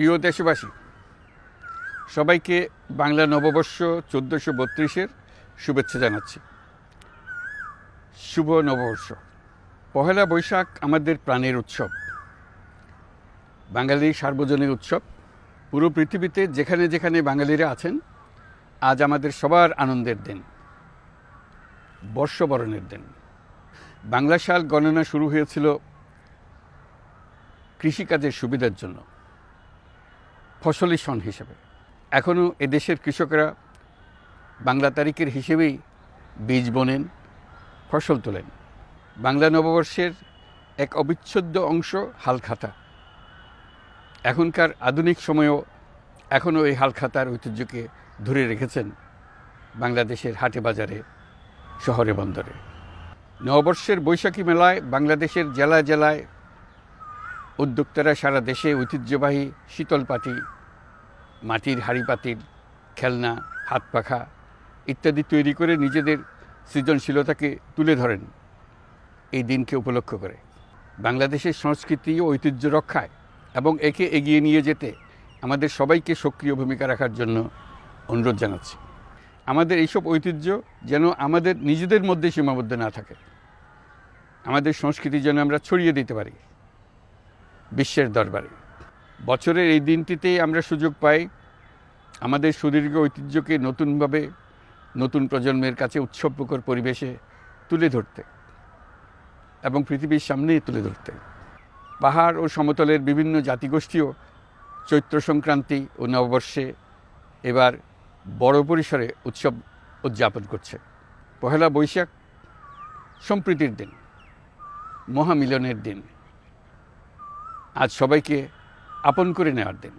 প্রিয় দেশবাসী, সবাইকে বাংলা নববর্ষ 1432-এর শুভেচ্ছা জানাচ্ছি। শুভ নববর্ষ। পহেলা বৈশাখ আমাদের প্রাণের উৎসব, বাঙালির সার্বজনীন উৎসব। পুরো পৃথিবীতে যেখানে যেখানে বাঙালিরা আছেন, আজ আমাদের সবার আনন্দের দিন, বর্ষবরণের দিন। বাংলা সাল গণনা শুরু হয়েছিল কৃষিকাজের সুবিধার জন্য, ফসলি সন হিসেবে। এখনও এদেশের কৃষকরা বাংলা তারিখের হিসেবেই বীজ বোনেন, ফসল তোলেন। বাংলা নববর্ষের এক অবিচ্ছেদ্য অংশ হালখাতা। এখনকার আধুনিক সময়েও এখনও এই হালখাতার ঐতিহ্যকে ধরে রেখেছেন বাংলাদেশের হাটে বাজারে, শহরে বন্দরে। নববর্ষের বৈশাখী মেলায় বাংলাদেশের জেলায় জেলায় উদ্যোক্তারা সারা দেশে ঐতিহ্যবাহী শীতল পাটি, মাটির হাঁড়ি পাতিল, খেলনা, হাত পাখা ইত্যাদি তৈরি করে নিজেদের সৃজনশীলতাকে তুলে ধরেন এই দিনকে উপলক্ষ করে। বাংলাদেশের সংস্কৃতি ও ঐতিহ্য রক্ষায় এবং একে এগিয়ে নিয়ে যেতে আমাদের সবাইকে সক্রিয় ভূমিকা রাখার জন্য অনুরোধ জানাচ্ছি। আমাদের এইসব ঐতিহ্য যেন আমাদের নিজেদের মধ্যে সীমাবদ্ধ না থাকে, আমাদের সংস্কৃতি যেন আমরা ছড়িয়ে দিতে পারি বিশ্বের দরবারে। বছরের এই দিনটিতেই আমরা সুযোগ পাই আমাদের সুদীর্ঘ ঐতিহ্যকে নতুনভাবে নতুন প্রজন্মের কাছে উৎসবমুখর পরিবেশে তুলে ধরতে এবং পৃথিবীর সামনেই তুলে ধরতে। পাহাড় ও সমতলের বিভিন্ন জাতিগোষ্ঠীও চৈত্র সংক্রান্তি ও নববর্ষে এবার বড় পরিসরে উৎসব উদযাপন করছে। পহেলা বৈশাখ সম্প্রীতির দিন, মহামিলনের দিন, আজ সবাইকে আপন করে নেওয়ার দিন।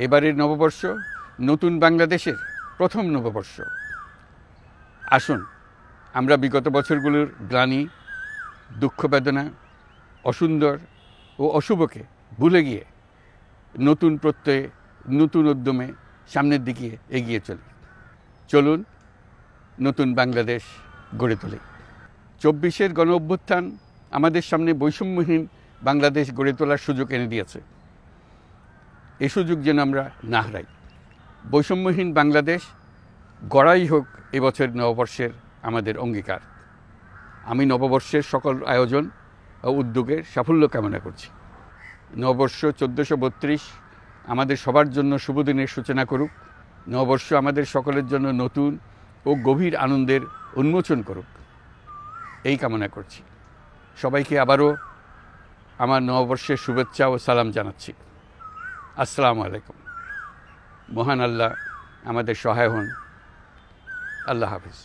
এবারের নববর্ষ নতুন বাংলাদেশের প্রথম নববর্ষ। আসুন আমরা বিগত বছরগুলোর গ্লানি, দুঃখ, বেদনা, অসুন্দর ও অশুভকে ভুলে গিয়ে নতুন প্রত্যয়ে, নতুন উদ্যমে সামনের দিকে এগিয়ে চলুন নতুন বাংলাদেশ গড়ে তুলি। 24-এর গণ অভ্যুত্থান আমাদের সামনে বৈষম্যহীন বাংলাদেশ গড়ে তোলার সুযোগ এনে দিয়েছে। এই সুযোগ যেন আমরা না হারাই। বৈষম্যহীন বাংলাদেশ গড়াই হোক এবছর নববর্ষের আমাদের অঙ্গীকার। আমি নববর্ষের সকল আয়োজন ও উদ্যোগের সাফল্য কামনা করছি। নববর্ষ 1432 আমাদের সবার জন্য শুভদিনের সূচনা করুক। নববর্ষ আমাদের সকলের জন্য নতুন ও গভীর আনন্দের উন্মোচন করুক, এই কামনা করছি। সবাইকে আবারও আমার নববর্ষের শুভেচ্ছা ও সালাম জানাচ্ছি। আসসালামু আলাইকুম। মহান আল্লাহ আমাদের সহায় হন। আল্লাহ হাফিজ।